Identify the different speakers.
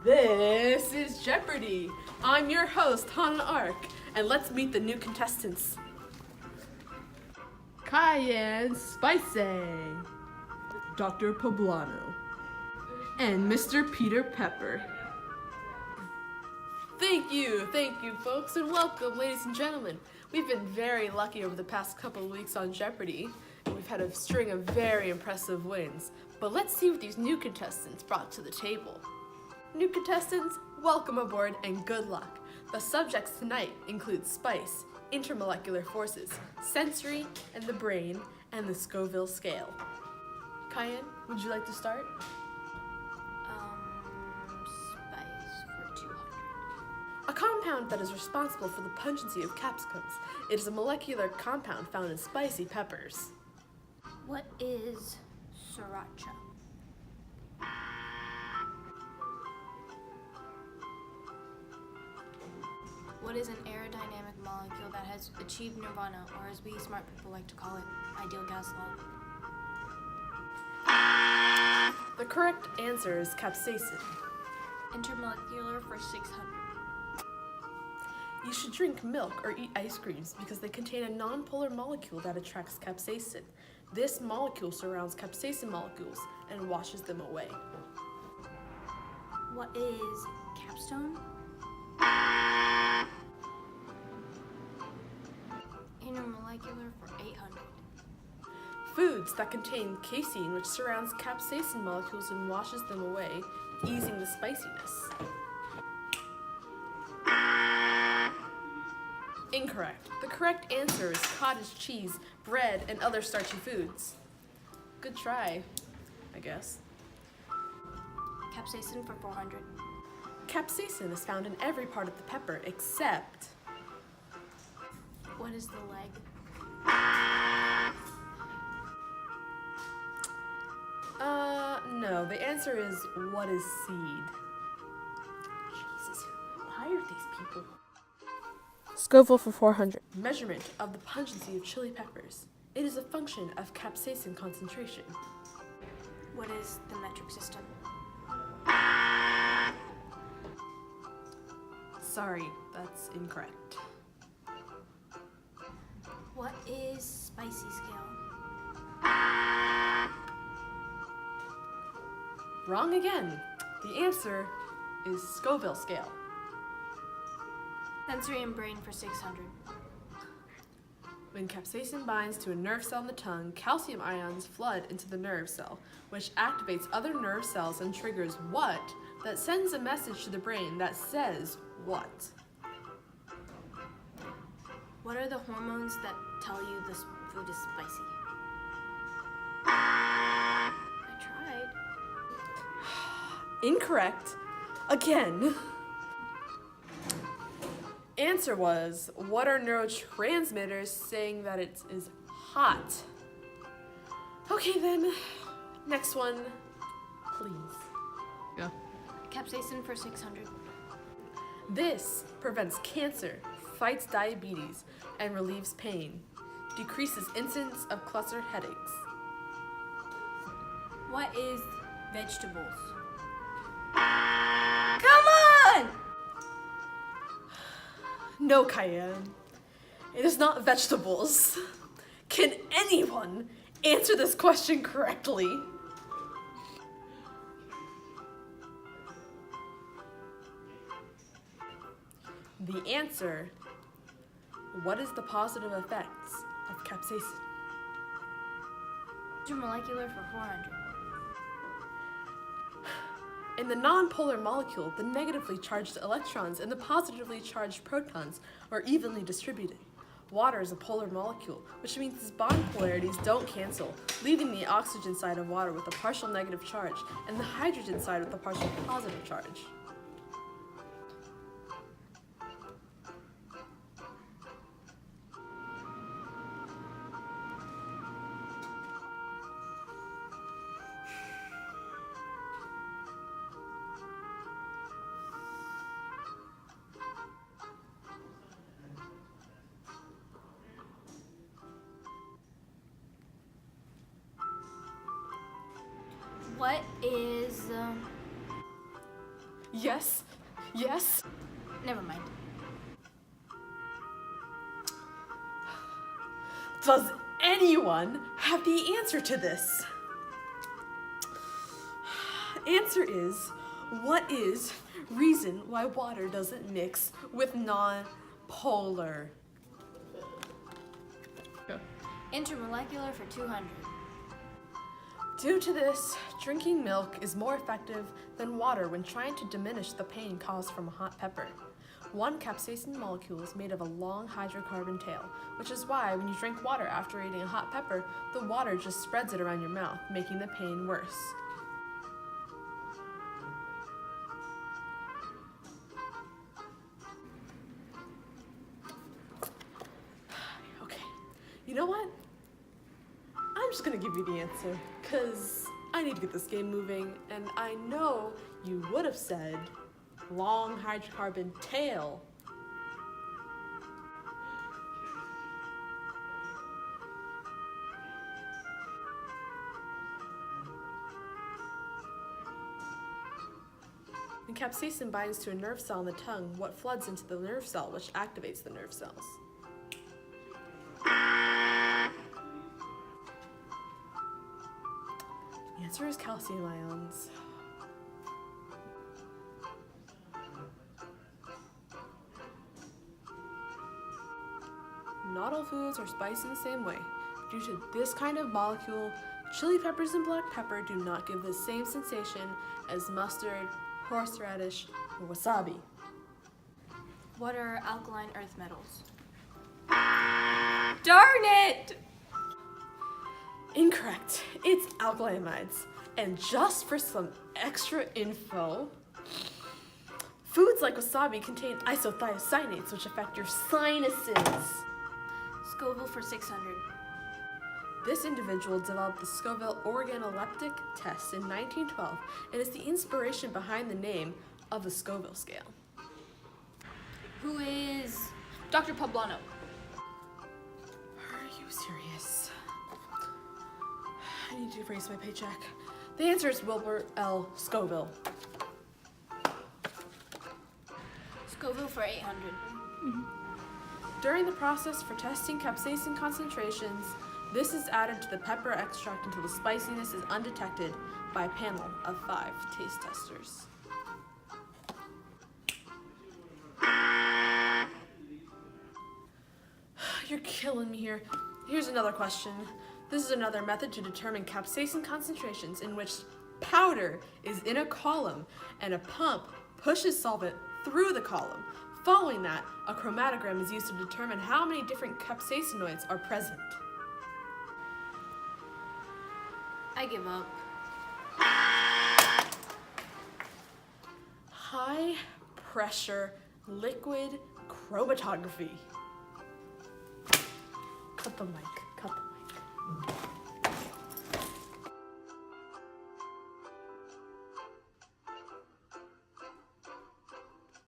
Speaker 1: This is Jeopardy! I'm your host, Hannah Ark, and let's meet the new contestants. Cayenne Spicy, Dr. Poblano, and Mr. Peter Pepper. Thank you, folks, and welcome, ladies and gentlemen. We've been very lucky over the past couple of weeks on Jeopardy, and we've had a string of very impressive wins. But let's see what these new contestants brought to the table. New contestants, welcome aboard and good luck. The subjects tonight include spice, intermolecular forces, sensory and the brain, and the Scoville scale. Cayenne, would you like to start?
Speaker 2: Spice for 200.
Speaker 1: A compound that is responsible for the pungency of capsicums. It is a molecular compound found in spicy peppers.
Speaker 2: What is sriracha? What is an aerodynamic molecule that has achieved nirvana, or as we smart people like to call it, ideal gas law?
Speaker 1: The correct answer is capsaicin.
Speaker 2: Intermolecular for 600.
Speaker 1: You should drink milk or eat ice creams because they contain a nonpolar molecule that attracts capsaicin. This molecule surrounds capsaicin molecules and washes them away.
Speaker 2: What is capstone? Intermolecular for 800.
Speaker 1: Foods that contain casein, which surrounds capsaicin molecules and washes them away, easing the spiciness. Incorrect. The correct answer is cottage cheese, bread, and other starchy foods. Good try, I guess.
Speaker 2: Capsaicin for 400.
Speaker 1: Capsaicin is found in every part of the pepper except...
Speaker 2: What is the leg?
Speaker 1: No. The answer is what is seed? Jesus, who hired these people? Scoville for 400. Measurement of the pungency of chili peppers. It is a function of capsaicin concentration.
Speaker 2: What is the metric system?
Speaker 1: Sorry, that's incorrect.
Speaker 2: What is spicy scale?
Speaker 1: Wrong again. The answer is Scoville scale.
Speaker 2: Sensory and brain for 600.
Speaker 1: When capsaicin binds to a nerve cell in the tongue, calcium ions flood into the nerve cell, which activates other nerve cells and triggers what? That sends a message to the brain that says what?
Speaker 2: What are the hormones that tell you this food is spicy? I tried.
Speaker 1: Incorrect. Again. Answer was, what are neurotransmitters saying that it is hot? Okay then, next one, please. Yeah.
Speaker 2: Capsaicin for 600.
Speaker 1: This prevents cancer, fights diabetes, and relieves pain. Decreases incidence of cluster headaches.
Speaker 2: What is vegetables?
Speaker 1: Come on! No, Cayenne. It is not vegetables. Can anyone answer this question correctly? The answer, what is the positive effects of capsaicin?
Speaker 2: Intermolecular for 400.
Speaker 1: In the nonpolar molecule, the negatively charged electrons and the positively charged protons are evenly distributed. Water is a polar molecule, which means its bond polarities don't cancel, leaving the oxygen side of water with a partial negative charge and the hydrogen side with a partial positive charge.
Speaker 2: What is
Speaker 1: Yes? Yes?
Speaker 2: Never mind.
Speaker 1: Does anyone have the answer to this? Answer is, what is reason why water doesn't mix with non-polar?
Speaker 2: Intermolecular for 200.
Speaker 1: Due to this, drinking milk is more effective than water when trying to diminish the pain caused from a hot pepper. One capsaicin molecule is made of a long hydrocarbon tail, which is why when you drink water after eating a hot pepper, the water just spreads it around your mouth, making the pain worse. Okay, you know what? I'm just gonna give you the answer, because I need to get this game moving, and I know you would have said long hydrocarbon tail. When capsaicin binds to a nerve cell in the tongue, what floods into the nerve cell, which activates the nerve cells? The answer is calcium ions. Not all foods are spiced in the same way. Due to this kind of molecule, chili peppers and black pepper do not give the same sensation as mustard, horseradish, or wasabi.
Speaker 2: What are alkaline earth metals? Darn it!
Speaker 1: Incorrect. It's alkalamides. And just for some extra info, foods like wasabi contain isothiocyanates, which affect your sinuses.
Speaker 2: Scoville for 600.
Speaker 1: This individual developed the Scoville organoleptic test in 1912 and is the inspiration behind the name of the Scoville scale.
Speaker 2: Who is Dr. Poblano?
Speaker 1: Are you serious? I need to raise my paycheck. The answer is Wilbur L. Scoville.
Speaker 2: Scoville for 800.
Speaker 1: During the process for testing capsaicin concentrations, this is added to the pepper extract until the spiciness is undetected by a panel of 5 taste testers. You're killing me here. Here's another question. This is another method to determine capsaicin concentrations in which powder is in a column and a pump pushes solvent through the column. Following that, a chromatogram is used to determine how many different capsaicinoids are present.
Speaker 2: I give up.
Speaker 1: High pressure liquid chromatography. Cut the mic.